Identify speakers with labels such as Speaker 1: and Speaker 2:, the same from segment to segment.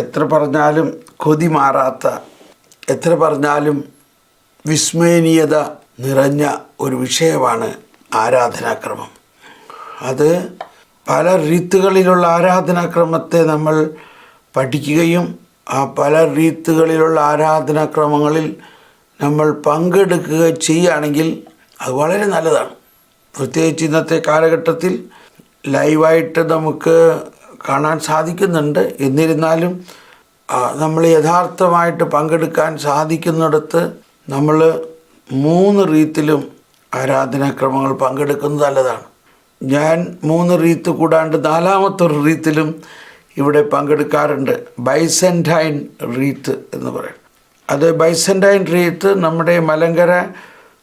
Speaker 1: എത്ര പറഞ്ഞാലും കൊതി മാറാത്ത, എത്ര പറഞ്ഞാലും വിസ്മയനീയത നിറഞ്ഞ ഒരു വിഷയമാണ് ആരാധനാക്രമം. അത് പല രീതികളിലുള്ള ആരാധനാക്രമത്തെ നമ്മൾ പഠിക്കുകയും ആ പല രീതികളിലുള്ള ആരാധനാക്രമങ്ങളിൽ നമ്മൾ പങ്കെടുക്കുക ചെയ്യുകയാണെങ്കിൽ അത് വളരെ നല്ലതാണ്. പ്രത്യേകിച്ച് ഇന്നത്തെ കാലഘട്ടത്തിൽ ലൈവായിട്ട് നമുക്ക് കാണാൻ സാധിക്കുന്നുണ്ട്. എന്നിരുന്നാലും നമ്മൾ യഥാർത്ഥമായിട്ട് പങ്കെടുക്കാൻ സാധിക്കുന്നിടത്ത് നമ്മൾ 3 രീതിയിലും ആരാധനാക്രമങ്ങൾ പങ്കെടുക്കുന്നത് നല്ലതാണ്. ഞാൻ 3 രീതി കൂടാണ്ട് 4ാമത്തെ ഒരു രീതിയിലും ഇവിടെ പങ്കെടുക്കാറുണ്ട്. ബൈസെൻറ്റൈൻ റീത്ത് എന്ന് പറയും. അത് ബൈസെൻറ്റൈൻ റീത്ത് നമ്മുടെ മലങ്കര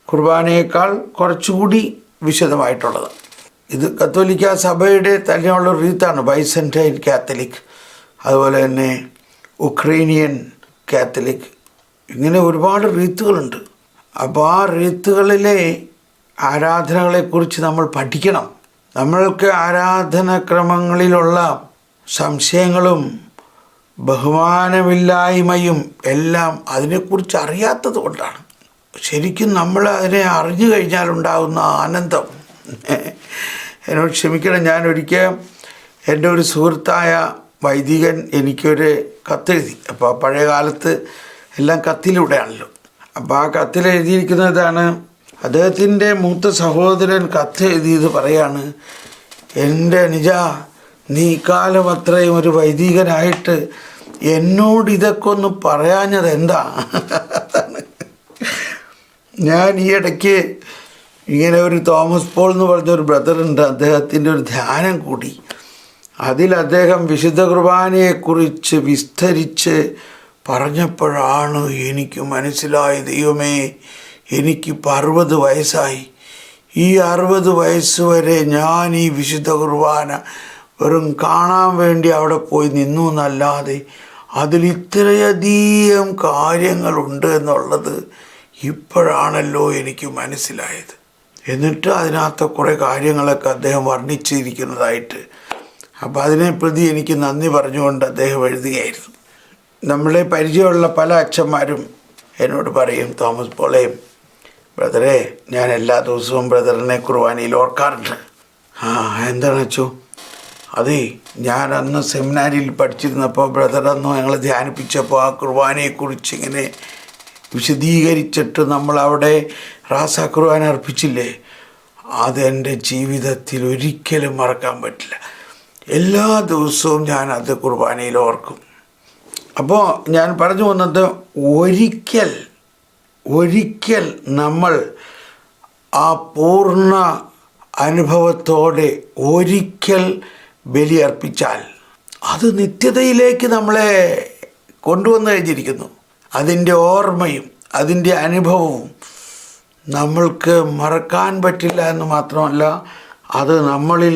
Speaker 1: കുർബാനയേക്കാൾ കുറച്ചുകൂടി വിശദമായിട്ടുള്ളത്. ഇത് കത്തോലിക്ക സഭയുടെ തന്നെയുള്ള റീത്താണ് ബൈസെൻറ്റൈൻ കാത്തലിക്, അതുപോലെ തന്നെ ഉക്രൈനിയൻ കാത്തലിക്, ഇങ്ങനെ ഒരുപാട് റീത്തുകളുണ്ട്. അപ്പോൾ ആ റീത്തുകളിലെ ആരാധനകളെക്കുറിച്ച് നമ്മൾ പഠിക്കണം. നമ്മൾക്ക് ആരാധനാക്രമങ്ങളിലുള്ള സംശയങ്ങളും ബഹുമാനമില്ലായ്മയും എല്ലാം അതിനെക്കുറിച്ച് അറിയാത്തത് കൊണ്ടാണ്. ശരിക്കും നമ്മൾ അതിനെ അറിഞ്ഞു കഴിഞ്ഞാലുണ്ടാകുന്ന ആനന്ദം, എന്നോട് ക്ഷമിക്കണം, ഞാനൊരിക്കൽ എൻ്റെ ഒരു സുഹൃത്തായ വൈദികൻ എനിക്കൊരു കത്തെഴുതി. അപ്പോൾ പഴയ കാലത്ത് എല്ലാം കത്തിലൂടെയാണല്ലോ. അപ്പോൾ ആ കത്തിൽ എഴുതിയിരിക്കുന്നതാണ്, അദ്ദേഹത്തിൻ്റെ മൂത്ത സഹോദരൻ കത്ത് എഴുതിയത് പറയാണ്, എൻ്റെ നിജ, നീ കാലം അത്രയും ഒരു വൈദികനായിട്ട് എന്നോട് ഇതൊക്കെ ഒന്ന് പറയാഞ്ഞത് എന്താ? ഞാൻ ഈ ഇടയ്ക്ക് ഇങ്ങനെ ഒരു തോമസ് പോൾ എന്ന് പറഞ്ഞൊരു ബ്രദറുണ്ട്, അദ്ദേഹത്തിൻ്റെ ഒരു ധ്യാനം കൂടി. അതിൽ അദ്ദേഹം വിശുദ്ധ കുർബാനയെക്കുറിച്ച് വിസ്തരിച്ച് പറഞ്ഞപ്പോഴാണ് എനിക്ക് മനസ്സിലായ, ദൈവമേ, എനിക്കിപ്പോൾ 60 വയസ്സായി. ഈ 60 വയസ്സ് വരെ ഞാൻ ഈ വിശുദ്ധ കുർബാന വെറും കാണാൻ വേണ്ടി അവിടെ പോയി നിന്നു എന്നല്ലാതെ അതിൽ ഇത്രയധികം കാര്യങ്ങളുണ്ട് എന്നുള്ളത് ഇപ്പോഴാണല്ലോ എനിക്ക് മനസ്സിലായത്. എന്നിട്ട് അതിനകത്ത് കുറേ കാര്യങ്ങളൊക്കെ അദ്ദേഹം വർണ്ണിച്ചിരിക്കുന്നതായിട്ട്, അപ്പോൾ അതിനെ പ്രതി എനിക്ക് നന്ദി പറഞ്ഞുകൊണ്ട് അദ്ദേഹം എഴുതുകയായിരുന്നു. നമ്മളെ പരിചയമുള്ള പല അച്ഛന്മാരും എന്നോട് പറയും, തോമസ് പോളേയും, ബ്രദറെ, ഞാൻ എല്ലാ ദിവസവും ബ്രദറിനെ കുർബാനയിൽ ഓർക്കാറുണ്ട്. എന്താണ് അച്ചോ? അതേ, ഞാൻ അന്ന് സെമിനാരിയിൽ പഠിച്ചിരുന്നപ്പോൾ ബ്രദർ അന്ന് ഞങ്ങൾ ധ്യാനിപ്പിച്ചപ്പോൾ ആ കുർബാനയെക്കുറിച്ച് ഇങ്ങനെ വിശദീകരിച്ചിട്ട് നമ്മളവിടെ റാസ കുർബാന അർപ്പിച്ചില്ലേ, അതെൻ്റെ ജീവിതത്തിൽ ഒരിക്കലും മറക്കാൻ പറ്റില്ല. എല്ലാ ദിവസവും ഞാൻ അത് കുർബാനയിൽ ഓർക്കും. അപ്പോൾ ഞാൻ പറഞ്ഞു വന്നത്, ഒരിക്കൽ നമ്മൾ ആ പൂർണ്ണ അനുഭവത്തോടെ ഒരിക്കൽ ബലിയർപ്പിച്ചാൽ അത് നിത്യതയിലേക്ക് നമ്മളെ കൊണ്ടുവന്നു കഴിഞ്ഞിരിക്കുന്നു. അതിൻ്റെ ഓർമ്മയും അതിൻ്റെ അനുഭവവും നമ്മൾക്ക് മറക്കാൻ പറ്റില്ല എന്ന് മാത്രമല്ല, അത് നമ്മളിൽ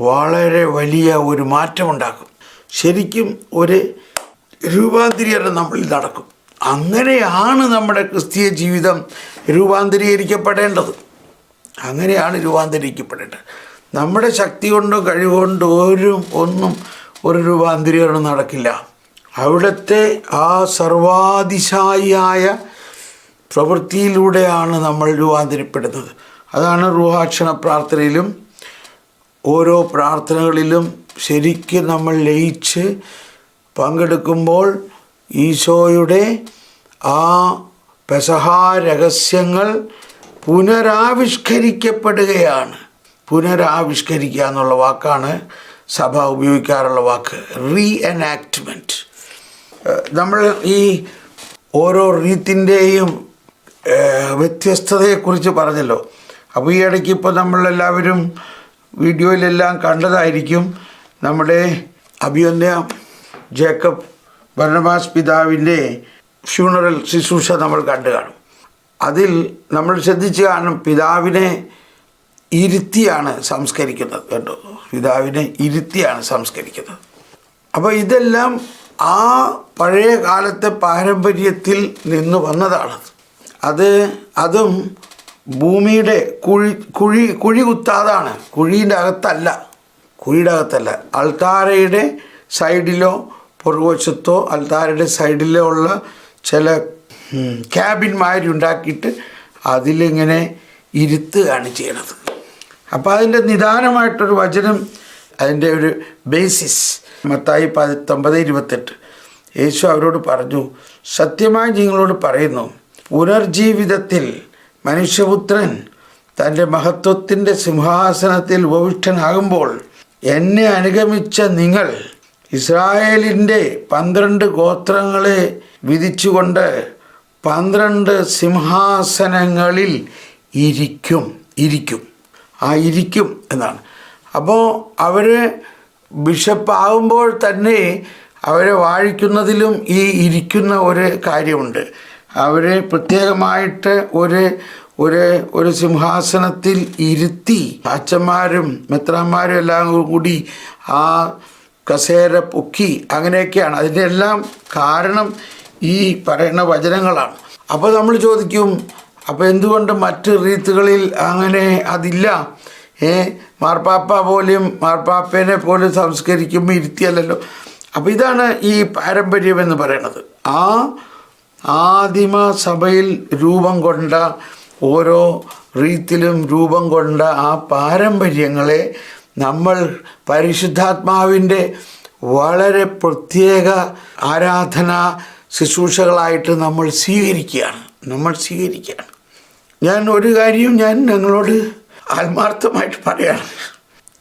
Speaker 1: വളരെ വലിയ ഒരു മാറ്റമുണ്ടാക്കും. ശരിക്കും ഒരു രൂപാന്തരീകരണം നമ്മളിൽ നടക്കും. അങ്ങനെയാണ് നമ്മുടെ ക്രിസ്തീയ ജീവിതം രൂപാന്തരീകരിക്കപ്പെടേണ്ടത്. അങ്ങനെയാണ് രൂപാന്തരീകരിക്കപ്പെടേണ്ടത്. നമ്മുടെ ശക്തി കൊണ്ടോ കഴിവുകൊണ്ടോ ഒന്നും ഒരു രൂപാന്തരീകരണം നടക്കില്ല. അവിടുത്തെ ആ സർവാതിശായിയായ പ്രവൃത്തിയിലൂടെയാണ് നമ്മൾ രൂപാന്തരപ്പെടുന്നത്. അതാണ് റൂഹാക്ഷണ പ്രാർത്ഥനയിലും ഓരോ പ്രാർത്ഥനകളിലും ശരിക്കും നമ്മൾ ലയിച്ച് പങ്കെടുക്കുമ്പോൾ ഈശോയുടെ ആ പെസഹാ രഹസ്യങ്ങൾ പുനരാവിഷ്കരിക്കപ്പെടുകയാണ്. പുനരാവിഷ്കരിക്കുക എന്നുള്ള വാക്കാണ് സഭ ഉപയോഗിക്കാറുള്ള വാക്ക്, റീഎനാക്ട്മെൻറ്റ്. നമ്മൾ ഈ ഓരോ റീത്തിൻ്റെയും വ്യത്യസ്തതയെക്കുറിച്ച് പറഞ്ഞല്ലോ. അപ്പോൾ ഈ ഇടയ്ക്ക് ഇപ്പോൾ നമ്മളെല്ലാവരും വീഡിയോയിലെല്ലാം കണ്ടതായിരിക്കും, നമ്മുടെ അഭിവന്യ ജേക്കബ് ബർണബാസ് പിതാവിൻ്റെ ഫ്യൂണറൽ ശുശ്രൂഷ നമ്മൾ കണ്ടു കാണും. അതിൽ നമ്മൾ ശ്രദ്ധിച്ച് കാണും, പിതാവിനെ ഇരുത്തിയാണ് സംസ്കരിക്കുന്നത് കേട്ടോ. പിതാവിനെ ഇരുത്തിയാണ് സംസ്കരിക്കുന്നത്. അപ്പോൾ ഇതെല്ലാം ആ പഴയ കാലത്തെ പാരമ്പര്യത്തിൽ നിന്ന് വന്നതാണ്. അതും ഭൂമിയുടെ കുഴി കുത്താതാണ്, കുഴിയുടെ അകത്തല്ല. അൾത്താരയുടെ സൈഡിലോ പുറകുവശത്തോ അൽത്താരയുടെ സൈഡിലോ ഉള്ള ചില ക്യാബിൻമാരി ഉണ്ടാക്കിയിട്ട് അതിലിങ്ങനെ ഇരുത്തുകയാണ് ചെയ്യണത്. അപ്പോൾ അതിൻ്റെ നിദാനമായിട്ടൊരു വചനം, അതിൻ്റെ ഒരു ബേസിസ് മത്തായി 19:28. യേശു അവരോട് പറഞ്ഞു, സത്യമായി നിങ്ങളോട് പറയുന്നു, പുനർജീവിതത്തിൽ മനുഷ്യപുത്രൻ തൻ്റെ മഹത്വത്തിൻ്റെ സിംഹാസനത്തിൽ ഉപവിഷ്ടനാകുമ്പോൾ എന്നെ അനുഗമിച്ച നിങ്ങൾ ഇസ്രായേലിൻ്റെ 12 ഗോത്രങ്ങളെ വിധിച്ചുകൊണ്ട് 12 സിംഹാസനങ്ങളിൽ ഇരിക്കും എന്നാണ്. അപ്പോൾ അവർ ബിഷപ്പാകുമ്പോൾ തന്നെ അവരെ വാഴിക്കുന്നതിലും ഈ ഇരിക്കുന്ന ഒരു കാര്യമുണ്ട്. അവരെ പ്രത്യേകമായിട്ട് ഒരു സിംഹാസനത്തിൽ ഇരുത്തി അച്ഛന്മാരും മെത്രാന്മാരും എല്ലാം കൂടി ആ കസേര പൊക്കി, അങ്ങനെയൊക്കെയാണ്. അതിൻ്റെ എല്ലാം കാരണം ഈ പറയുന്ന വചനങ്ങളാണ്. അപ്പോൾ നമ്മൾ ചോദിക്കും, അപ്പോൾ എന്തുകൊണ്ട് മറ്റ് റീത്തുകളിൽ അങ്ങനെ അതില്ല? മാർപ്പാപ്പേനെ പോലും സംസ്കരിക്കുമ്പോൾ ഇരുത്തിയല്ലോ. അപ്പോൾ ഇതാണ് ഈ പാരമ്പര്യം എന്ന് പറയുന്നത്. ആ ആദിമ സഭയിൽ രൂപം കൊണ്ട, ഓരോ റീത്തിലും രൂപം കൊണ്ട ആ പാരമ്പര്യങ്ങളെ നമ്മൾ പരിശുദ്ധാത്മാവിൻ്റെ വളരെ പ്രത്യേക ആരാധനാ ശുശ്രൂഷകളായിട്ട് നമ്മൾ സ്വീകരിക്കുകയാണ്. ഞാൻ ഒരു കാര്യം ഞങ്ങളോട് ആത്മാർത്ഥമായിട്ട് പറയാണ്.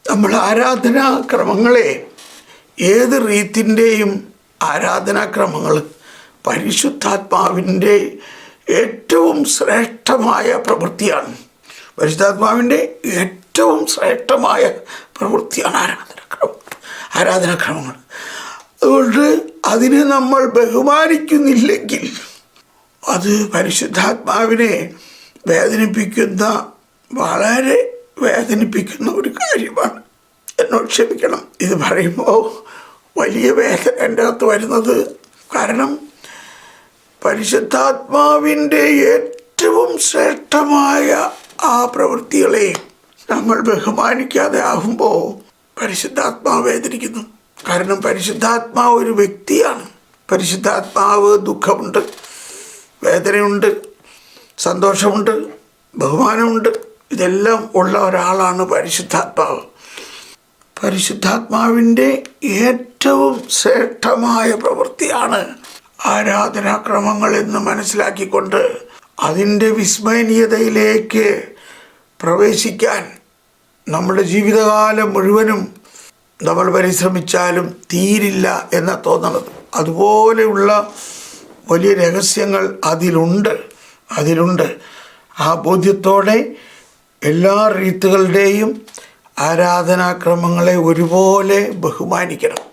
Speaker 1: നമ്മൾ ആരാധനാക്രമങ്ങളെ, ഏത് റീത്തിൻ്റെയും ആരാധനാക്രമങ്ങൾ പരിശുദ്ധാത്മാവിൻ്റെ ഏറ്റവും ശ്രേഷ്ഠമായ പ്രവൃത്തിയാണ്. പരിശുദ്ധാത്മാവിൻ്റെ ഏറ്റവും ശ്രേഷ്ഠമായ പ്രവൃത്തിയാണ് ആരാധനാക്രമങ്ങൾ. അതുകൊണ്ട് അതിനെ നമ്മൾ ബഹുമാനിക്കുന്നില്ലെങ്കിൽ അത് പരിശുദ്ധാത്മാവിനെ വളരെ വേദനിപ്പിക്കുന്ന ഒരു കാര്യമാണ്. എന്നോട് ക്ഷമിക്കണം, ഇത് പറയുമ്പോൾ വലിയ വേദന എൻ്റെ അകത്ത് വരുന്നത്. കാരണം പരിശുദ്ധാത്മാവിൻ്റെ ഏറ്റവും ശ്രേഷ്ഠമായ ആ പ്രവൃത്തികളെ നമ്മൾ ബഹുമാനിക്കാതെ ആകുമ്പോൾ പരിശുദ്ധാത്മാവ് വേദനിക്കുന്നു. കാരണം പരിശുദ്ധാത്മാവ് ഒരു വ്യക്തിയാണ്. പരിശുദ്ധാത്മാവ് ദുഃഖമുണ്ട്, വേദനയുണ്ട്, സന്തോഷമുണ്ട്, ബഹുമാനമുണ്ട്, ഇതെല്ലാം ഉള്ള ഒരാളാണ് പരിശുദ്ധാത്മാവ്. പരിശുദ്ധാത്മാവിൻ്റെ ഏറ്റവും ശ്രേഷ്ഠമായ പ്രവൃത്തിയാണ് ആരാധനാക്രമങ്ങൾ എന്ന് മനസ്സിലാക്കിക്കൊണ്ട് അതിൻ്റെ വിസ്മരണീയതയിലേക്ക് പ്രവേശിക്കാൻ നമ്മുടെ ജീവിതകാലം മുഴുവനും നമ്മൾ പരിശ്രമിച്ചാലും തീരില്ല എന്ന് തോന്നുന്നത്. അതുപോലെയുള്ള വലിയ രഹസ്യങ്ങൾ അതിലുണ്ട്. ആ ബോധ്യത്തോടെ എല്ലാ റീത്തുകളുടെയും ആരാധനാക്രമങ്ങളെ ഒരുപോലെ ബഹുമാനിക്കണം.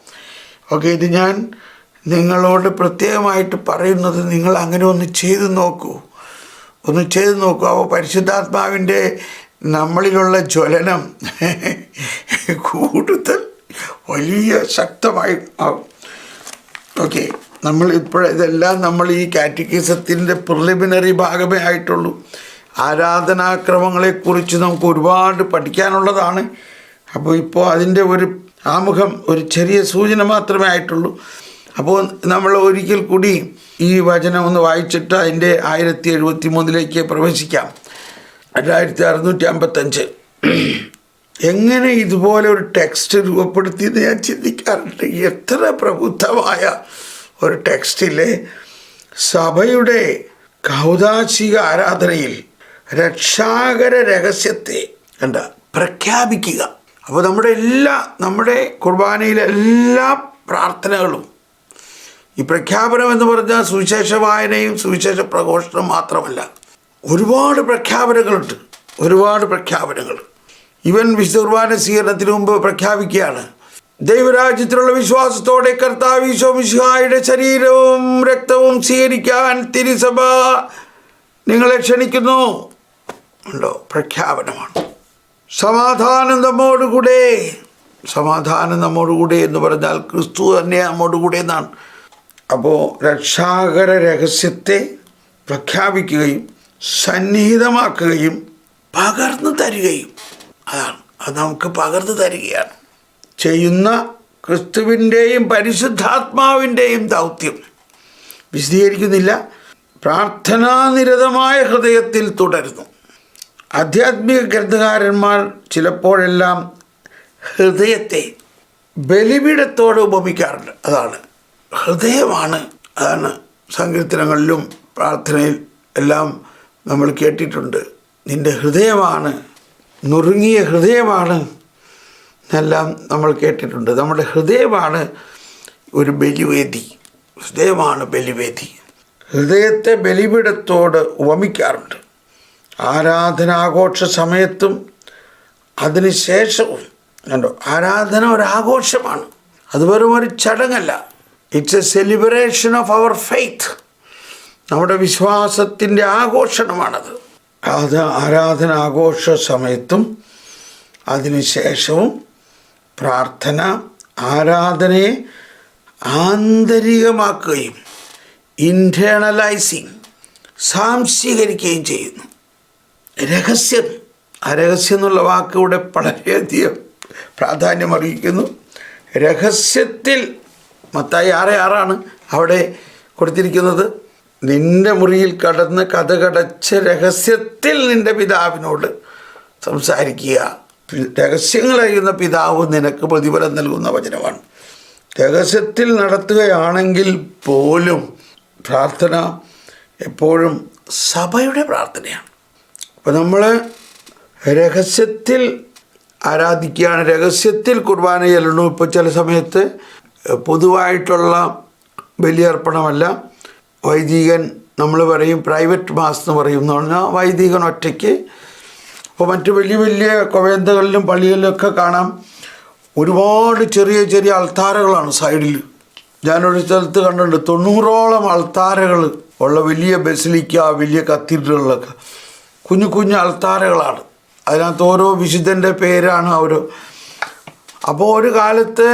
Speaker 1: ഓക്കെ, ഇത് ഞാൻ നിങ്ങളോട് പ്രത്യേകമായിട്ട് പറയുന്നത്, നിങ്ങൾ അങ്ങനെ ഒന്ന് ചെയ്തു നോക്കൂ. അപ്പോൾ പരിശുദ്ധാത്മാവിൻ്റെ നമ്മളിലുള്ള ജ്വലനം കൂടുതൽ വലിയ ശക്തമായി ആകും. ഓക്കെ, ഇതെല്ലാം നമ്മൾ ഈ കാറ്റഗിസത്തിൻ്റെ പ്രിലിമിനറി ഭാഗമേ ആയിട്ടുള്ളൂ. ആരാധനാക്രമങ്ങളെക്കുറിച്ച് നമുക്ക് ഒരുപാട് പഠിക്കാനുള്ളതാണ്. അപ്പോൾ ഇപ്പോൾ അതിൻ്റെ ഒരു ആമുഖം, ഒരു ചെറിയ സൂചന മാത്രമേ ആയിട്ടുള്ളൂ. അപ്പോൾ നമ്മൾ ഒരിക്കൽ കൂടി ഈ വചനം ഒന്ന് വായിച്ചിട്ട് അതിൻ്റെ 1073 പ്രവേശിക്കാം. 1655 എങ്ങനെ ഇതുപോലെ ഒരു ടെക്സ്റ്റ് രൂപപ്പെടുത്തിയെന്ന് ഞാൻ ചിന്തിക്കാറുണ്ട്. എത്ര പ്രബുദ്ധമായ ഒരു ടെക്സ്റ്റിലെ സഭയുടെ കൗദാശിക ആരാധനയിൽ രക്ഷാകര രഹസ്യത്തെ പ്രഖ്യാപിക്കുക. അപ്പോൾ നമ്മുടെ കുർബാനയിലെ എല്ലാ പ്രാർത്ഥനകളും ഈ പ്രഖ്യാപനം എന്ന് പറഞ്ഞാൽ സുവിശേഷ വായനയും സുവിശേഷ പ്രഘോഷണം മാത്രമല്ല, ഒരുപാട് പ്രഖ്യാപനങ്ങൾ. ഇവൻ വിശുദ്ധ കുർബാന സ്വീകരണത്തിന് മുമ്പ് പ്രഖ്യാപിക്കുകയാണ്, ദൈവരാജ്യത്തിലുള്ള വിശ്വാസത്തോടെ കർത്താവ് ഈശോ മിശിഹായുടെ ശരീരവും രക്തവും സ്വീകരിക്കാൻ തിരുസഭ നിങ്ങളെ ക്ഷണിക്കുന്നു. പ്രഖ്യാപനമാണ്. സമാധാനം നമ്മോടുകൂടെ എന്ന് പറഞ്ഞാൽ ക്രിസ്തു തന്നെ നമ്മോടുകൂടെ എന്നാണ്. അപ്പോൾ രക്ഷാകര രഹസ്യത്തെ പ്രഖ്യാപിക്കുകയും സന്നിഹിതമാക്കുകയും പകർന്നു തരികയും, അത് നമുക്ക് പകർന്നു തരികയാണ് ചെയ്യുന്ന ക്രിസ്തുവിൻ്റെയും പരിശുദ്ധാത്മാവിൻ്റെയും ദൗത്യം വിശദീകരിക്കുന്നില്ല. പ്രാർത്ഥനാനിരതമായ ഹൃദയത്തിൽ തുടരുന്നു. ആധ്യാത്മിക ഗ്രന്ഥകാരന്മാർ ചിലപ്പോഴെല്ലാം ഹൃദയത്തെ ബലിപീഠത്തോട് ഉപമിക്കാറുണ്ട്. അതാണ് ഹൃദയമാണ്. അതാണ് സങ്കീർത്തനങ്ങളിലും പ്രാർത്ഥനയിൽ എല്ലാം നമ്മൾ കേട്ടിട്ടുണ്ട്. നിൻ്റെ ഹൃദയമാണ്, നുറുങ്ങിയ ഹൃദയമാണ് എന്നെല്ലാം നമ്മൾ കേട്ടിട്ടുണ്ട്. നമ്മുടെ ഹൃദയമാണ് ഒരു ബലിവേദി. ഹൃദയമാണ് ബലിവേദി. ഹൃദയത്തെ ബലിപീഠത്തോട് ഉപമിക്കാറുണ്ട്. ആരാധനാഘോഷ സമയത്തും അതിന് ശേഷവും കണ്ടോ, ആരാധന ഒരാഘോഷമാണ്. അത് വെറും ഒരു ചടങ്ങല്ല. It's a celebration of our faith. നമ്മുടെ വിശ്വാസത്തിൻ്റെ ആഘോഷണമാണത്. അത് ആരാധനാഘോഷ സമയത്തും അതിന് ശേഷവും പ്രാർത്ഥന ആരാധനയെ ആന്തരികമാക്കുകയും ഇൻറ്റേണലൈസിങ് സാംശീകരിക്കുകയും ചെയ്യുന്നു. രഹസ്യം, ആ രഹസ്യം എന്നുള്ള വാക്ക് ഇവിടെ വളരെയധികം പ്രാധാന്യം അറിയിക്കുന്നു. രഹസ്യത്തിൽ മത്തായി 6:6 അവിടെ കൊടുത്തിരിക്കുന്നത്. നിൻ്റെ മുറിയിൽ കടന്ന് കതകടച്ച് രഹസ്യത്തിൽ നിൻ്റെ പിതാവിനോട് സംസാരിക്കുക. രഹസ്യങ്ങളറിയുന്ന പിതാവ് നിനക്ക് പ്രതിഫലം നൽകുന്ന വചനമാണ്. രഹസ്യത്തിൽ നടത്തുകയാണെങ്കിൽ പോലും പ്രാർത്ഥന എപ്പോഴും സഭയുടെ പ്രാർത്ഥനയാണ്. അപ്പോൾ നമ്മൾ രഹസ്യത്തിൽ ആരാധിക്കുകയാണ്, രഹസ്യത്തിൽ കുർബാന ചെല്ലണു. ഇപ്പോൾ ചില സമയത്ത് പൊതുവായിട്ടുള്ള ബലിയർപ്പണമല്ല, വൈദികൻ നമ്മൾ പറയും പ്രൈവറ്റ് മാസ് എന്ന് പറയും എന്ന് പറഞ്ഞാൽ വൈദികൻ ഒറ്റയ്ക്ക്. അപ്പോൾ മറ്റ് വലിയ വലിയ കൊവേന്തകളിലും പള്ളികളിലൊക്കെ കാണാം ഒരുപാട് ചെറിയ ചെറിയ അൾത്താരകളാണ് സൈഡിൽ. ഞാനൊരു സ്ഥലത്ത് കണ്ടിട്ടുണ്ട് 90ഓളം അൾത്താരകൾ ഉള്ള വലിയ ബസിലിക്ക, വലിയ കത്തീഡ്രലുകളൊക്കെ കുഞ്ഞു കുഞ്ഞു അൾത്താരകളാണ്. അതിനകത്ത് ഓരോ വിശുദ്ധൻ്റെ പേരാണ് ഓരോ. അപ്പോൾ ഒരു കാലത്ത്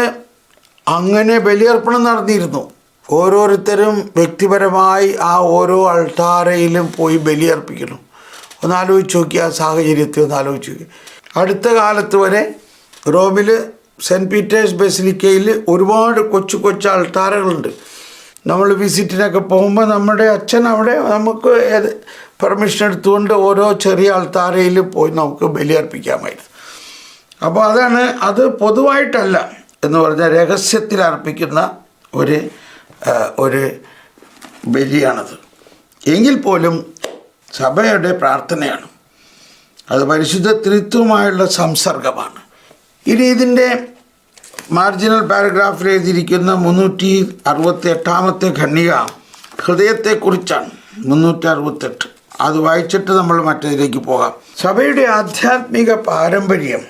Speaker 1: അങ്ങനെ ബലിയർപ്പണം നടന്നിരുന്നു. ഓരോരുത്തരും വ്യക്തിപരമായി ആ ഓരോ അൾത്താരയിലും പോയി ബലിയർപ്പിക്കണം. ഒന്ന് ആലോചിച്ച് നോക്കി, ആ സാഹചര്യത്തെ ഒന്ന് ആലോചിച്ച് നോക്കി. അടുത്ത കാലത്ത് വരെ റോമിൽ സെൻറ്റ് പീറ്റേഴ്സ് ബസിലിക്കയിൽ ഒരുപാട് കൊച്ചു കൊച്ചു അൾത്താരകളുണ്ട്. നമ്മൾ വിസിറ്റിനൊക്കെ പോകുമ്പോൾ നമ്മുടെ അച്ഛൻ അവിടെ നമുക്ക് പെർമിഷൻ എടുത്തുകൊണ്ട് ഓരോ ചെറിയ അൾത്താരയിൽ പോയി നമുക്ക് ബലിയർപ്പിക്കാമായിരുന്നു. അപ്പോൾ അതാണ്, അത് പൊതുവായിട്ടല്ല എന്ന് പറഞ്ഞാൽ രഹസ്യത്തിൽ അർപ്പിക്കുന്ന ഒരു ബലിയാണത്. എങ്കിൽ പോലും സഭയുടെ പ്രാർത്ഥനയാണ്. അത് പരിശുദ്ധ ത്രിത്വമായുള്ള സംസർഗമാണ്. ഇനി ഇതിൻ്റെ മാർജിനൽ പാരഗ്രാഫിൽ എഴുതിയിരിക്കുന്ന 368 ഖണ്ഡിക ഹൃദയത്തെക്കുറിച്ചാണ്. 368 അത് വായിച്ചിട്ട് നമ്മൾ മറ്റേതിലേക്ക് പോകാം. സഭയുടെ ആധ്യാത്മിക പാരമ്പര്യം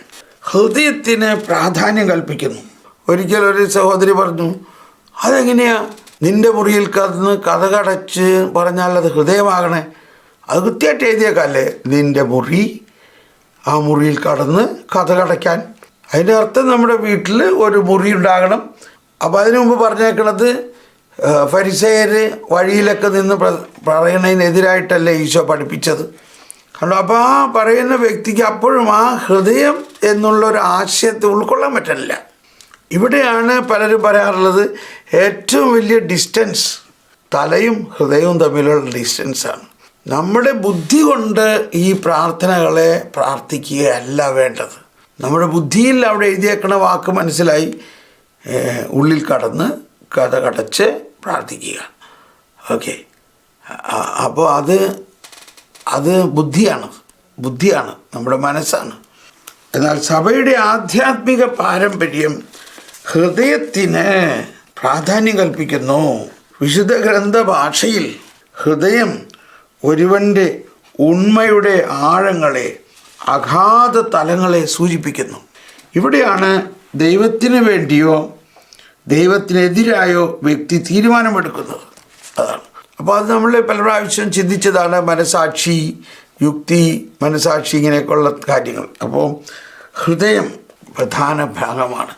Speaker 1: ഹൃദയത്തിന് പ്രാധാന്യം കൽപ്പിക്കുന്നു. ഒരിക്കലൊരു സഹോദരി പറഞ്ഞു, അതെങ്ങനെയാ നിൻ്റെ മുറിയിൽ കടന്ന് കതകടച്ച് പറഞ്ഞാൽ അത് ഹൃദയമാകണേ? അത് കൃത്യമായിട്ട് എഴുതിയേക്കല്ലേ, നിൻ്റെ മുറി, ആ മുറിയിൽ കടന്ന് കതകടയ്ക്കാൻ. അതിൻ്റെ അർത്ഥം നമ്മുടെ വീട്ടിൽ ഒരു മുറി ഉണ്ടാകണം. അപ്പോൾ അതിനു മുമ്പ് പറഞ്ഞേക്കണത് ഫരിസേയർ വഴിയിലൊക്കെ നിന്ന് പറയണതിനെതിരായിട്ടല്ലേ ഈശോ പഠിപ്പിച്ചത്. കാരണം അപ്പോൾ ആ പറയുന്ന വ്യക്തിക്ക് അപ്പോഴും ആ ഹൃദയം എന്നുള്ളൊരു ആശയത്തെ ഉൾക്കൊള്ളാൻ പറ്റുന്നില്ല. ഇവിടെയാണ് പലരും പറയാറുള്ളത് ഏറ്റവും വലിയ ഡിസ്റ്റൻസ് തലയും ഹൃദയവും തമ്മിലുള്ള ഡിസ്റ്റൻസാണ്. നമ്മുടെ ബുദ്ധി കൊണ്ട് ഈ പ്രാർത്ഥനകളെ പ്രാർത്ഥിക്കുകയല്ല വേണ്ടത്. നമ്മുടെ ബുദ്ധിയിൽ അവിടെ എഴുതിയേക്കണ വാക്ക് മനസ്സിലായി, ഉള്ളിൽ കടന്ന് കതകടച്ച് പ്രാർത്ഥിക്കുക. ഓക്കെ, അപ്പോൾ അത് ബുദ്ധിയാണ്, നമ്മുടെ മനസ്സാണ്. എന്നാൽ സഭയുടെ ആധ്യാത്മിക പാരമ്പര്യം ഹൃദയത്തിന് പ്രാധാന്യം കൽപ്പിക്കുന്നു. വിശുദ്ധ ഗ്രന്ഥ ഭാഷയിൽ ഹൃദയം ഒരുവൻ്റെ ഉണ്മയുടെ ആഴങ്ങളെ, അഗാധ തലങ്ങളെ സൂചിപ്പിക്കുന്നു. ഇവിടെയാണ് ദൈവത്തിന് വേണ്ടിയോ ദൈവത്തിനെതിരായോ വ്യക്തി തീരുമാനമെടുക്കുന്നത്. അതാണ്. അപ്പോൾ അത് നമ്മൾ പല പ്രാവശ്യം ചിന്തിച്ചതാണ്. മനസാക്ഷി, യുക്തി, മനസാക്ഷി, ഇങ്ങനെയൊക്കെയുള്ള കാര്യങ്ങൾ. അപ്പോൾ ഹൃദയം പ്രധാന ഭാഗമാണ്.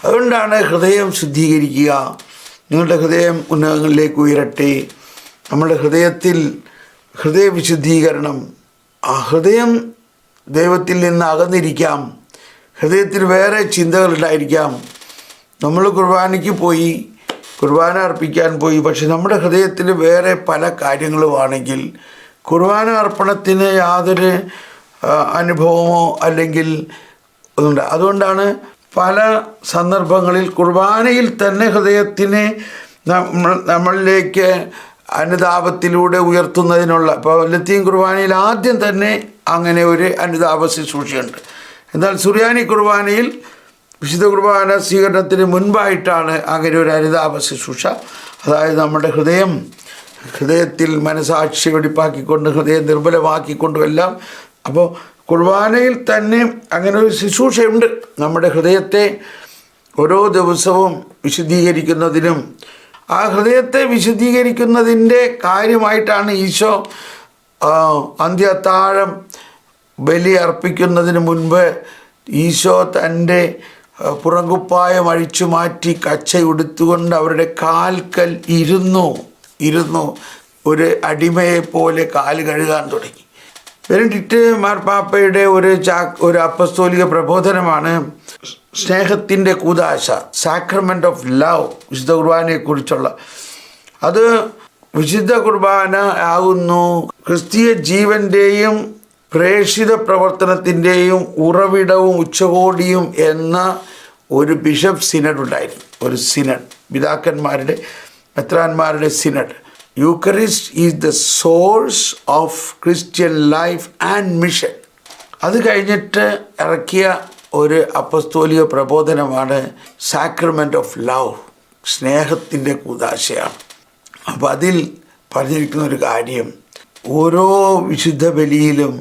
Speaker 1: അതുകൊണ്ടാണ് ഹൃദയം ശുദ്ധീകരിക്കുക. നിങ്ങളുടെ ഹൃദയം ഉന്നതങ്ങളിലേക്ക് ഉയരട്ടെ. നമ്മുടെ ഹൃദയത്തിൽ ഹൃദയവിശുദ്ധീകരണം. ആ ഹൃദയം ദൈവത്തിൽ നിന്ന് അകന്നിരിക്കാം. ഹൃദയത്തിൽ വേറെ ചിന്തകളുണ്ടായിരിക്കാം. നമ്മൾ കുർബാനയ്ക്ക് പോയി, കുർബാന അർപ്പിക്കാൻ പോയി, പക്ഷെ നമ്മുടെ ഹൃദയത്തിൽ വേറെ പല കാര്യങ്ങളുമാണെങ്കിൽ കുർബാന അർപ്പണത്തിന് യാതൊരു അനുഭവമോ അല്ലെങ്കിൽ ഒന്നുണ്ട്. അതുകൊണ്ടാണ് പല സന്ദർഭങ്ങളിൽ കുർബാനയിൽ തന്നെ ഹൃദയത്തിനെ നമ്മളിലേക്ക് അനുതാപത്തിലൂടെ ഉയർത്തുന്നതിനുള്ള, ഇപ്പോൾ ലത്തീൻ കുർബാനയിൽ ആദ്യം തന്നെ അങ്ങനെ ഒരു അനുതാപ ശുശ്രൂഷയുണ്ട്. എന്നാൽ സുറിയാനി കുർബാനയിൽ വിശുദ്ധ കുർബാന സ്വീകരണത്തിന് മുൻപായിട്ടാണ് അങ്ങനെ ഒരു അനുതാപ ശുശ്രൂഷ. അതായത് നമ്മുടെ ഹൃദയത്തിൽ മനസാക്ഷി വെടിപ്പാക്കിക്കൊണ്ട്, ഹൃദയം നിർമ്മലമാക്കിക്കൊണ്ടും എല്ലാം. അപ്പോൾ കുർബാനയിൽ തന്നെ അങ്ങനെ ഒരു ശുശ്രൂഷയുണ്ട്. നമ്മുടെ ഹൃദയത്തെ ഓരോ ദിവസവും വിശുദ്ധീകരിക്കുന്നതിനും ആ ഹൃദയത്തെ വിശുദ്ധീകരിക്കുന്നതിൻ്റെ കാര്യമായിട്ടാണ് ഈശോ അന്ത്യത്താഴം ബലി അർപ്പിക്കുന്നതിന് മുൻപ് ഈശോ തൻ്റെ പുറങ്കുപ്പായം അഴിച്ചു മാറ്റി കച്ചയുടുത്തുകൊണ്ട് അവരുടെ കാൽക്കൽ ഇരുന്നു ഒരു അടിമയെ പോലെ കാല് കഴുകാൻ തുടങ്ങി. ബെനഡിക്റ്റ് മാർപ്പാപ്പയുടെ ഒരു അപ്പസ്തോലിക പ്രബോധനമാണ് സ്നേഹത്തിൻ്റെ കൂദാശ, സാക്രമെൻ്റ് ഓഫ് ലവ്, വിശുദ്ധ കുർബാനയെക്കുറിച്ചുള്ള. അത് വിശുദ്ധ കുർബാന ആകുന്നു ക്രിസ്തീയ ജീവൻ്റെയും പ്രേക്ഷിത പ്രവർത്തനത്തിൻ്റെയും ഉറവിടവും ഉച്ചകോടിയും എന്ന ഒരു ബിഷപ്പ് സിനഡ് ഉണ്ടായിരുന്നു. ഒരു സിനഡ്, പിതാക്കന്മാരുടെ മെത്രാന്മാരുടെ synod. Eucharist is the source of Christian life and mission. അത് കഴിഞ്ഞിട്ട് ഇറക്കിയ ഒരു അപ്പസ്തോലിക പ്രബോധനമാണ് സാക്രമെൻ്റ് ഓഫ് ലവ്, സ്നേഹത്തിൻ്റെ കൂദാശയാണ്. അപ്പോൾ അതിൽ പറഞ്ഞിരിക്കുന്ന ഒരു കാര്യം, ഓരോ വിശുദ്ധ ബലിയിലും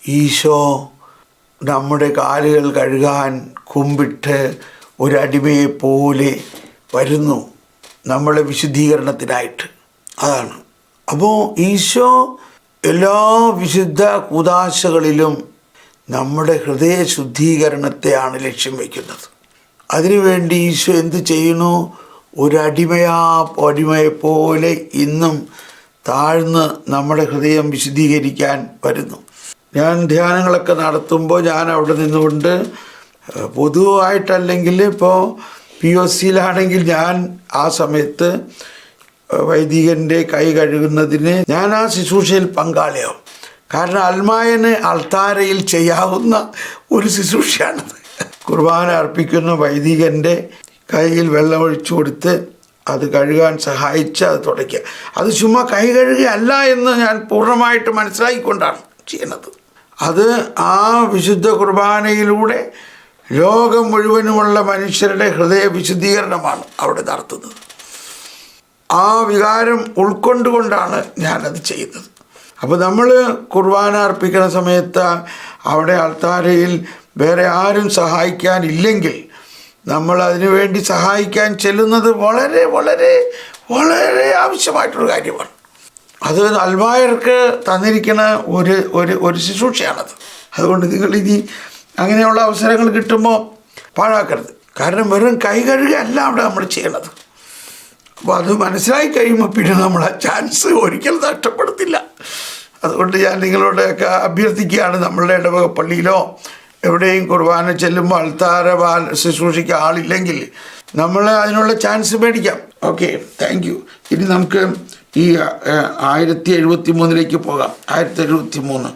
Speaker 1: ഈശോ നമ്മുടെ കാലുകൾ കഴുകാൻ കുമ്പിട്ട് ഒരു അടിമയെ പോലെ വരുന്നു നമ്മളെ വിശുദ്ധീകരണത്തിനായിട്ട്. അതാണ്. അപ്പോൾ ഈശോ എല്ലാ വിശുദ്ധ കൂദാശകളിലും നമ്മുടെ ഹൃദയ ശുദ്ധീകരണത്തെയാണ് ലക്ഷ്യം വയ്ക്കുന്നത്. അതിനുവേണ്ടി ഈശോ എന്ത് ചെയ്യുന്നു? ഒരു അടിമയെ പോലെ ഇന്നും താഴ്ന്ന് നമ്മുടെ ഹൃദയം വിശുദ്ധീകരിക്കാൻ വരുന്നു. ഞാൻ ധ്യാനങ്ങളൊക്കെ നടത്തുമ്പോൾ ഞാൻ അവിടെ നിന്നുകൊണ്ട് പൊതുവായിട്ടല്ലെങ്കിൽ ഇപ്പോൾ POCയിലാണെങ്കിൽ ഞാൻ ആ സമയത്ത് വൈദികൻ്റെ കൈ കഴുകുന്നതിന് ഞാൻ ആ ശുശ്രൂഷയിൽ പങ്കാളിയാവും. കാരണം അൽമായന് അൾത്താരയിൽ ചെയ്യാവുന്ന ഒരു ശുശ്രൂഷയാണത്. കുർബാന അർപ്പിക്കുന്ന വൈദികൻ്റെ കയ്യിൽ വെള്ളമൊഴിച്ചു കൊടുത്ത് അത് കഴുകാൻ സഹായിച്ച് അത് തുടയ്ക്കുക. അത് ചുമ്മാ കൈ കഴുകുകയല്ല എന്ന് ഞാൻ പൂർണ്ണമായിട്ട് മനസ്സിലാക്കിക്കൊണ്ടാണ് ചെയ്യുന്നത്. അത് ആ വിശുദ്ധ കുർബാനയിലൂടെ ലോകം മുഴുവനുമുള്ള മനുഷ്യരുടെ ഹൃദയ വിശുദ്ധീകരണമാണ് അവിടെ നടത്തുന്നത്. ആ വികാരം ഉൾക്കൊണ്ടുകൊണ്ടാണ് ഞാനത് ചെയ്യുന്നത്. അപ്പോൾ നമ്മൾ കുർബാന അർപ്പിക്കുന്ന സമയത്ത് അവിടെ അൾത്താരയിൽ വേറെ ആരും സഹായിക്കാനില്ലെങ്കിൽ നമ്മൾ അതിനു വേണ്ടി സഹായിക്കാൻ ചെല്ലുന്നത് വളരെ വളരെ വളരെ ആവശ്യമായിട്ടൊരു കാര്യമാണ്. അത് അൽമായർക്ക് തന്നിരിക്കുന്ന ഒരു ശുശ്രൂഷയാണത്. അതുകൊണ്ട് നിങ്ങൾ ഇനി അങ്ങനെയുള്ള അവസരങ്ങൾ കിട്ടുമ്പോൾ പാഴാക്കരുത്. കാരണം വെറും കൈ കഴുകുകയല്ല അവിടെ നമ്മൾ ചെയ്യണത്. അപ്പോൾ അത് മനസ്സിലായി കഴിയുമ്പോൾ പിന്നെ നമ്മൾ ആ ചാൻസ് ഒരിക്കലും നഷ്ടപ്പെടുത്തില്ല. അതുകൊണ്ട് ഞാൻ നിങ്ങളോടൊക്കെ അഭ്യർത്ഥിക്കുകയാണ്, നമ്മളുടെ ഇടവക പള്ളിയിലോ എവിടെയും കുർബാന ചെല്ലുമ്പോൾ അൾത്താര ശുശ്രൂഷയ്ക്ക് ആളില്ലെങ്കിൽ നമ്മൾ അതിനുള്ള ചാൻസ് മേടിക്കാം. Okay, thank you. ഇനി നമുക്ക് ഈ 1073 പോകാം. 1073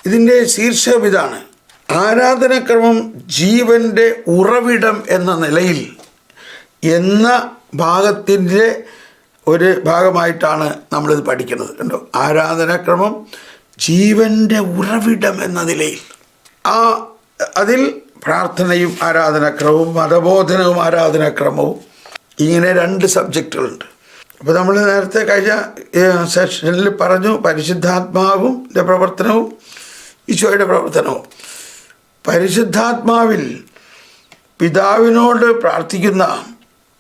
Speaker 1: ഇതിൻ്റെ ശീർഷകം ഇതാണ്: ആരാധനാക്രമം ജീവൻ്റെ ഉറവിടം എന്ന നിലയിൽ എന്ന ഭാഗത്തിൻ്റെ ഒരു ഭാഗമായിട്ടാണ് നമ്മളിത് പഠിക്കുന്നത്. കണ്ടോ, ആരാധനാക്രമം ജീവൻ്റെ ഉറവിടം എന്ന നിലയിൽ. അതിൽ പ്രാർത്ഥനയും ആരാധനാക്രമവും മതബോധനവും ആരാധനാക്രമവും ഇങ്ങനെ 2 സബ്ജക്റ്റുകളുണ്ട്. അപ്പോൾ നമ്മൾ നേരത്തെ കഴിഞ്ഞ സെഷനിൽ പറഞ്ഞു പരിശുദ്ധാത്മാവും പ്രവർത്തനവും ഈശോയുടെ പ്രവർത്തനവും. പരിശുദ്ധാത്മാവിൽ പിതാവിനോട് പ്രാർത്ഥിക്കുന്ന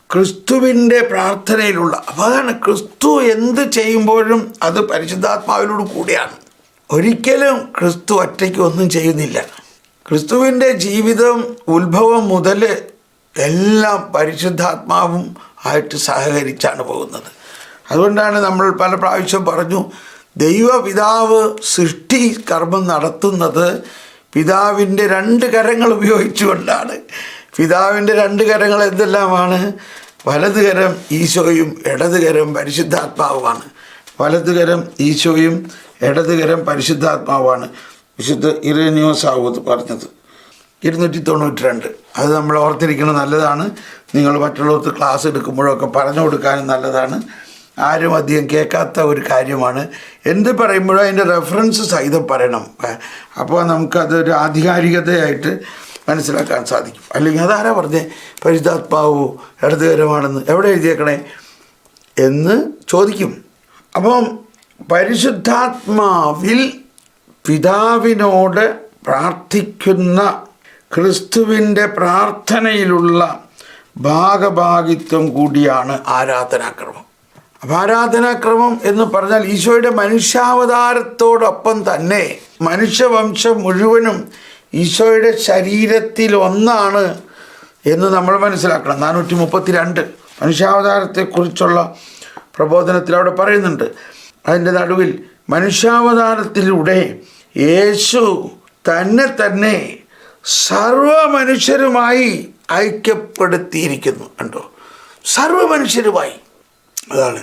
Speaker 1: ക്രിസ്തുവിൻ്റെ പ്രാർത്ഥനയിലുള്ള, അപ്പോൾ അതാണ് ക്രിസ്തു എന്ത് ചെയ്യുമ്പോഴും അത് പരിശുദ്ധാത്മാവിനോട് കൂടിയാണ്. ഒരിക്കലും ക്രിസ്തു ഒറ്റയ്ക്ക് ഒന്നും ചെയ്യുന്നില്ല. ക്രിസ്തുവിൻ്റെ ജീവിതം ഉത്ഭവം മുതൽ എല്ലാം പരിശുദ്ധാത്മാവും ആയിട്ട് സഹകരിച്ചാണ് പോകുന്നത്. അതുകൊണ്ടാണ് നമ്മൾ പല പ്രാവശ്യം പറഞ്ഞു, ദൈവപിതാവ് സൃഷ്ടി കർമ്മം നടത്തുന്നത് പിതാവിൻ്റെ 2 കരങ്ങൾ ഉപയോഗിച്ചുകൊണ്ടാണ്. പിതാവിൻ്റെ രണ്ട് കരങ്ങൾ എന്തെല്ലാമാണ്? വലതുകരം ഈശോയും ഇടതുകരം പരിശുദ്ധാത്മാവുമാണ്. വലതുകരം ഈശോയും ഇടതുകരം പരിശുദ്ധാത്മാവാണ്. വിശുദ്ധ ഇറേനിയോസ് ആവൂത് പറഞ്ഞത് 292. അത് നമ്മൾ ഓർത്തിരിക്കുന്നത് നല്ലതാണ്. നിങ്ങൾ മറ്റുള്ളവർക്ക് ക്ലാസ് എടുക്കുമ്പോഴൊക്കെ പറഞ്ഞു കൊടുക്കാനും നല്ലതാണ്. ആരും അധികം കേൾക്കാത്ത ഒരു കാര്യമാണ്. എന്ത് പറയുമ്പോഴും അതിൻ്റെ റെഫറൻസ് സഹിതം പറയണം. അപ്പോൾ നമുക്കതൊരു ആധികാരികതയായിട്ട് മനസ്സിലാക്കാൻ സാധിക്കും. അല്ലെങ്കിൽ അതാരാ പറഞ്ഞേ പരിശുദ്ധാത്മാവോ ഇടതുകരമാണെന്ന് എവിടെ എഴുതിയേക്കണേ എന്ന് ചോദിക്കും. അപ്പം പരിശുദ്ധാത്മാവിൽ പിതാവിനോട് പ്രാർത്ഥിക്കുന്ന ക്രിസ്തുവിൻ്റെ പ്രാർത്ഥനയിലുള്ള ഭാഗഭാഗിത്വം കൂടിയാണ് ആരാധനാക്രമം. അപ്പം ആരാധനാക്രമം എന്ന് പറഞ്ഞാൽ ഈശോയുടെ മനുഷ്യാവതാരത്തോടൊപ്പം തന്നെ മനുഷ്യവംശം മുഴുവനും ഈശോയുടെ ശരീരത്തിൽ ഒന്നാണ് എന്ന് നമ്മൾ മനസ്സിലാക്കണം. 432 മനുഷ്യാവതാരത്തെക്കുറിച്ചുള്ള പ്രബോധനത്തിൽ അവിടെ പറയുന്നുണ്ട്. അതിൻ്റെ നടുവിൽ മനുഷ്യാവതാരത്തിലൂടെ യേശു തന്നെ സർവ മനുഷ്യരുമായി ഐക്യപ്പെടുത്തിയിരിക്കുന്നു. കണ്ടോ, സർവ മനുഷ്യരുമായി. അതാണ്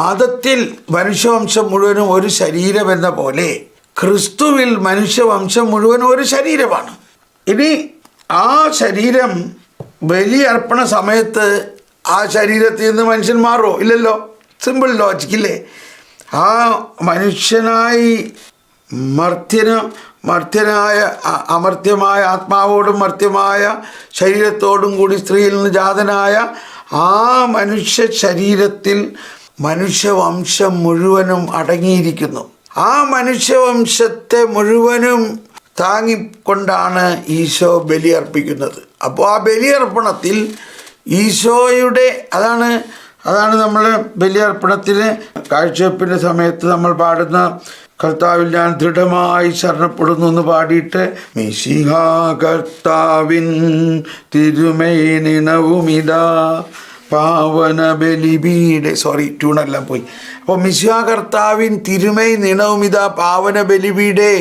Speaker 1: ആദത്തിൽ മനുഷ്യവംശം മുഴുവനും ഒരു ശരീരം എന്ന പോലെ ക്രിസ്തുവിൽ മനുഷ്യവംശം മുഴുവനും ഒരു ശരീരമാണ്. ഇനി ആ ശരീരം ബലി അർപ്പണ സമയത്ത് ആ ശരീരത്തിൽ നിന്ന് മനുഷ്യൻ മാറുമോ? ഇല്ലല്ലോ. സിമ്പിൾ ലോജിക്കില്ലേ? ആ മനുഷ്യനായി മർത്യനായ അമർത്യമായ ആത്മാവോടും മർത്യമായ ശരീരത്തോടും കൂടി സ്ത്രീയിൽ നിന്ന് ജാതനായ ആ മനുഷ്യ ശരീരത്തിൽ മനുഷ്യവംശം മുഴുവനും അടങ്ങിയിരിക്കുന്നു. ആ മനുഷ്യവംശത്തെ മുഴുവനും താങ്ങിക്കൊണ്ടാണ് ഈശോ ബലിയർപ്പിക്കുന്നത്. അപ്പോൾ ആ ബലിയർപ്പണത്തിൽ ഈശോയുടെ അതാണ് നമ്മൾ ബലിയർപ്പണത്തിന് കാഴ്ചവെപ്പിൻ്റെ സമയത്ത് നമ്മൾ പാടുന്ന കർത്താവിൽ ഞാൻ ദൃഢമായി ശരണപ്പെടുന്നു എന്ന് പാടിയിട്ട് മിശിഹാ കർത്താവിൻ തിരുമൈ നിണവുമിതാ പാവന ബലിപീഠേ ട്യൂണെല്ലാം പോയി. അപ്പോൾ മിശിഹാ കർത്താവിൻ തിരുമൈ നിണവുമിതാ പാവന ബലിപീഠേ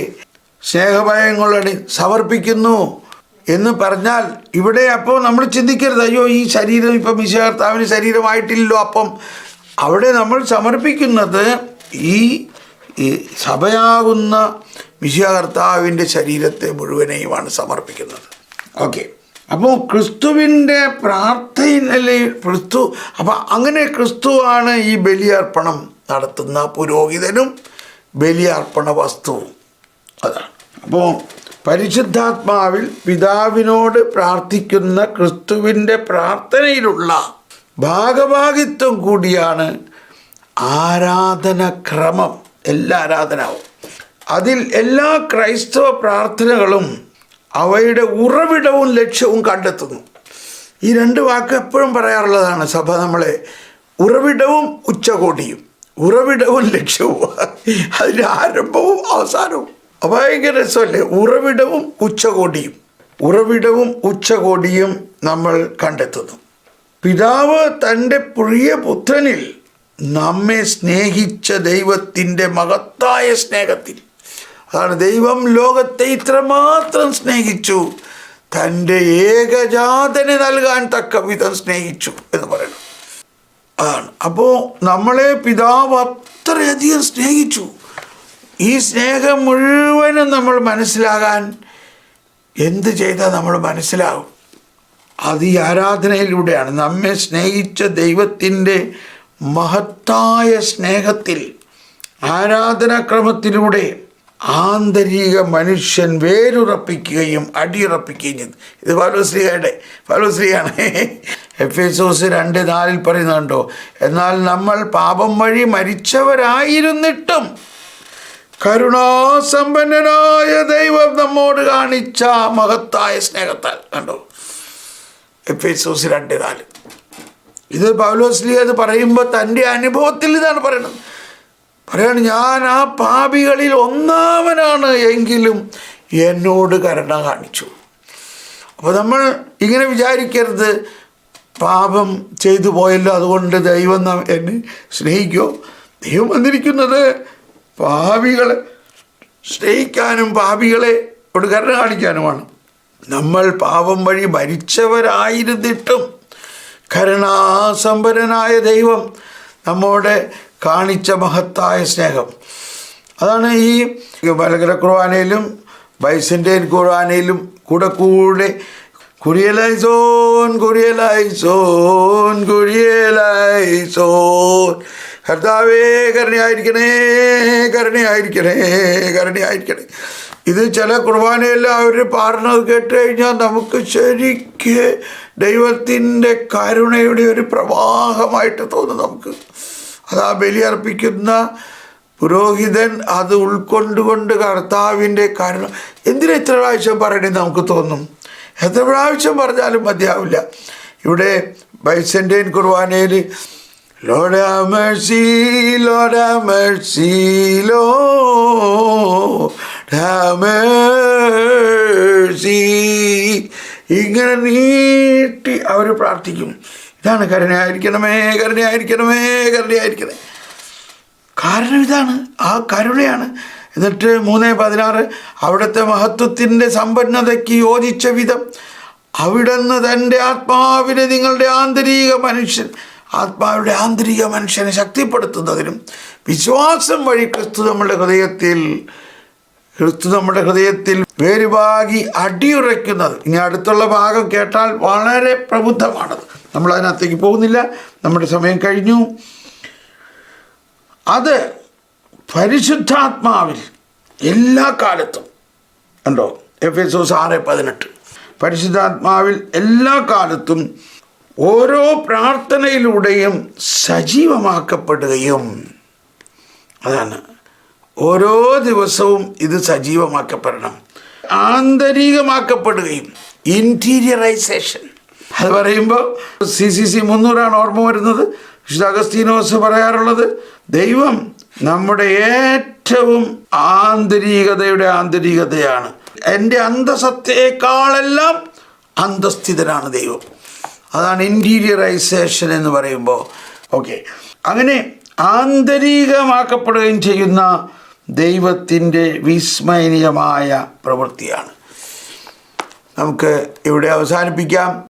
Speaker 1: സ്നേഹഭയങ്ങളോട് സമർപ്പിക്കുന്നു എന്ന് പറഞ്ഞാൽ ഇവിടെ അപ്പോൾ നമ്മൾ ചിന്തിക്കരുത്, അയ്യോ ഈ ശരീരം ഇപ്പം മിശിഹാ കർത്താവിന് ശരീരമായിട്ടില്ലല്ലോ. അപ്പം അവിടെ നമ്മൾ സമർപ്പിക്കുന്നത് ഈ സഭയാകുന്ന മിശിഹാ കർത്താവിൻ്റെ ശരീരത്തെ മുഴുവനെയുമാണ് സമർപ്പിക്കുന്നത്. ഓക്കെ, അപ്പോൾ ക്രിസ്തുവിൻ്റെ പ്രാർത്ഥനയിലെ അപ്പം അങ്ങനെ ക്രിസ്തുവാണ് ഈ ബലിയർപ്പണം നടത്തുന്ന പുരോഹിതനും ബലിയർപ്പണ വസ്തുവും. അതാണ്. അപ്പോൾ പരിശുദ്ധാത്മാവിൽ പിതാവിനോട് പ്രാർത്ഥിക്കുന്ന ക്രിസ്തുവിൻ്റെ പ്രാർത്ഥനയിലുള്ള ഭാഗഭാഗിത്വം കൂടിയാണ് ആരാധനക്രമം. എല്ലാ ആരാധനവും അതിൽ എല്ലാ ക്രൈസ്തവ പ്രാർത്ഥനകളും അവയുടെ ഉറവിടവും ലക്ഷ്യവും കണ്ടെത്തുന്നു. ഈ രണ്ട് വാക്ക് എപ്പോഴും പറയാറുള്ളതാണ് സഭ നമ്മളെ. ഉറവിടവും ഉച്ചകോടിയും, ഉറവിടവും ലക്ഷ്യവും, അതിൻ്റെ ആരംഭവും അവസാനവും. ഭയങ്കര രസമല്ലേ? ഉറവിടവും ഉച്ചകോടിയും നമ്മൾ കണ്ടെത്തുന്നു. പിതാവ് തൻ്റെ പ്രിയപുത്രനിൽ നമ്മെ സ്നേഹിച്ച ദൈവത്തിൻ്റെ മഹത്തായ സ്നേഹത്തിൽ, അതാണ് ദൈവം ലോകത്തെ ഇത്രമാത്രം സ്നേഹിച്ചു, തൻ്റെ ഏകജാതനെ നൽകാൻ തക്ക വിധം സ്നേഹിച്ചു എന്ന് പറയണം. അതാണ്. അപ്പോൾ നമ്മളെ പിതാവ് അത്രയധികം സ്നേഹിച്ചു. ഈ സ്നേഹം മുഴുവനും നമ്മൾ മനസ്സിലാകാൻ എന്ത് ചെയ്താൽ നമ്മൾ മനസ്സിലാവും? അത് ഈ ആരാധനയിലൂടെയാണ്. നമ്മെ സ്നേഹിച്ച ദൈവത്തിൻ്റെ മഹത്തായ സ്നേഹത്തിൽ ആരാധനാക്രമത്തിലൂടെ ആന്തരിക മനുഷ്യൻ വേരുറപ്പിക്കുകയും അടിയുറപ്പിക്കുകയും ചെയ്തു. ഇത് പൗലോസ്ലീഹയാണ്. എഫേസോസ് 2:4 പറയുന്നുണ്ടോ, എന്നാൽ നമ്മൾ പാപം വഴി മരിച്ചവരായിരുന്നിട്ടും കരുണാസമ്പന്നനായ ദൈവം നമ്മോട് കാണിച്ച മഹത്തായ സ്നേഹത്താൽ. കണ്ടോ, എഫേസോസ് 2:4. ഇത് പൗലോസ്ലീഹ അത് പറയുമ്പോൾ തൻ്റെ അനുഭവത്തിൽ ഇതാണ് പറയണത്. ഞാൻ ആ പാപികളിൽ ഒന്നാമനാണ്, എങ്കിലും എന്നോട് കരുണ കാണിച്ചു. അപ്പോൾ നമ്മൾ ഇങ്ങനെ വിചാരിക്കരുത്, പാപം ചെയ്തു പോയല്ലോ അതുകൊണ്ട് ദൈവം എന്നെ സ്നേഹിക്കുമോ? ദൈവം വന്നിരിക്കുന്നത് പാപികളെ സ്നേഹിക്കാനും പാപികളെ കൊണ്ട് കരുണ കാണിക്കാനുമാണ്. നമ്മൾ പാപം വഴി മരിച്ചവരായിരുന്നിട്ടും കരുണാസമ്പന്നനായ ദൈവം നമ്മോട് കാണിച്ച മഹത്തായ സ്നേഹം. അതാണ് ഈ മലങ്കര കുർബാനയിലും ബൈസന്റൈൻ കുർബാനയിലും കൂടെ കുരിയലൈസോൻ കുരിയലൈസോൻ കുരിയലൈസോൻ, കർത്താവേ കരുണയായിരിക്കണേ കരുണയായിരിക്കണേ കരുണയായിരിക്കണേ. ഇത് ചില കുർബാനയെല്ലാം അവർ പാടുന്നത് കേട്ട് കഴിഞ്ഞാൽ നമുക്ക് ശരിക്ക് ദൈവത്തിൻ്റെ കരുണയുടെ ഒരു പ്രവാഹമായിട്ട് തോന്നും നമുക്ക്. അത് ആ ബലിയർപ്പിക്കുന്ന പുരോഹിതൻ അത് ഉൾക്കൊണ്ടുകൊണ്ട് കർത്താവിൻ്റെ കരുണ എന്തിനാ ഇത്ര പ്രാവശ്യം പറയണമെന്ന് നമുക്ക് തോന്നും. എത്ര പ്രാവശ്യം പറഞ്ഞാലും മതിയാവില്ല. ഇവിടെ ബൈസന്റൈൻ കുർബാനയിൽ Lord have mercy Lord have mercy Lord have mercy ഇങ്ങനെ നീട്ടി അവർ പ്രാർത്ഥിക്കും. ഇതാണ് കരുണയായിരിക്കണമേ കരുണയായിരിക്കണമേ കരുണയായിരിക്കണേ. കാരണം ഇതാണ്, ആ കരുണയാണ്. എന്നിട്ട് 3:16 അവിടുത്തെ മഹത്വത്തിൻ്റെ സമ്പന്നതയ്ക്ക് യോജിച്ച വിധം അവിടുന്ന് തൻ്റെ ആത്മാവിനെ നിങ്ങളുടെ ആത്മാവിൻ്റെ ആന്തരിക മനുഷ്യനെ ശക്തിപ്പെടുത്തുന്നതിനും വിശ്വാസം വഴി ക്രിസ്തു നമ്മുടെ ഹൃദയത്തിൽ വേരുപാകി അടിയുറയ്ക്കുന്നത്. ഇനി അടുത്തുള്ള ഭാഗം കേട്ടാൽ വളരെ പ്രബുദ്ധമാണത്. നമ്മളതിനകത്തേക്ക് പോകുന്നില്ല, നമ്മുടെ സമയം കഴിഞ്ഞു. അത് പരിശുദ്ധാത്മാവിൽ എല്ലാ കാലത്തും ഉണ്ടോ. എഫെസോസ് 6:18 പരിശുദ്ധാത്മാവിൽ എല്ലാ കാലത്തും ഓരോ പ്രാർത്ഥനയിലൂടെയും സജീവമാക്കപ്പെടുകയും, അതാണ് ഓരോ ദിവസവും ഇത് സജീവമാക്കപ്പെടണം, ആന്തരികമാക്കപ്പെടുകയും. ഇൻറ്റീരിയറൈസേഷൻ അത് പറയുമ്പോൾ CCC 300 ഓർമ്മ വരുന്നത്. വിശുദ്ധ അഗസ്തീനോസ് പറയാറുള്ളത്, ദൈവം നമ്മുടെ ഏറ്റവും ആന്തരികതയാണ്. എൻ്റെ അന്തസത്തേക്കാളെല്ലാം അന്തസ്ഥിതനാണ് ദൈവം. അതാണ് ഇൻറ്റീരിയറൈസേഷൻ എന്ന് പറയുമ്പോൾ. ഓക്കെ, അങ്ങനെ ആന്തരികമാക്കപ്പെടുകയും ചെയ്യുന്ന ദൈവത്തിൻ്റെ വിസ്മയനീയമായ പ്രവൃത്തിയാണ്. നമുക്ക് ഇവിടെ അവസാനിപ്പിക്കാം.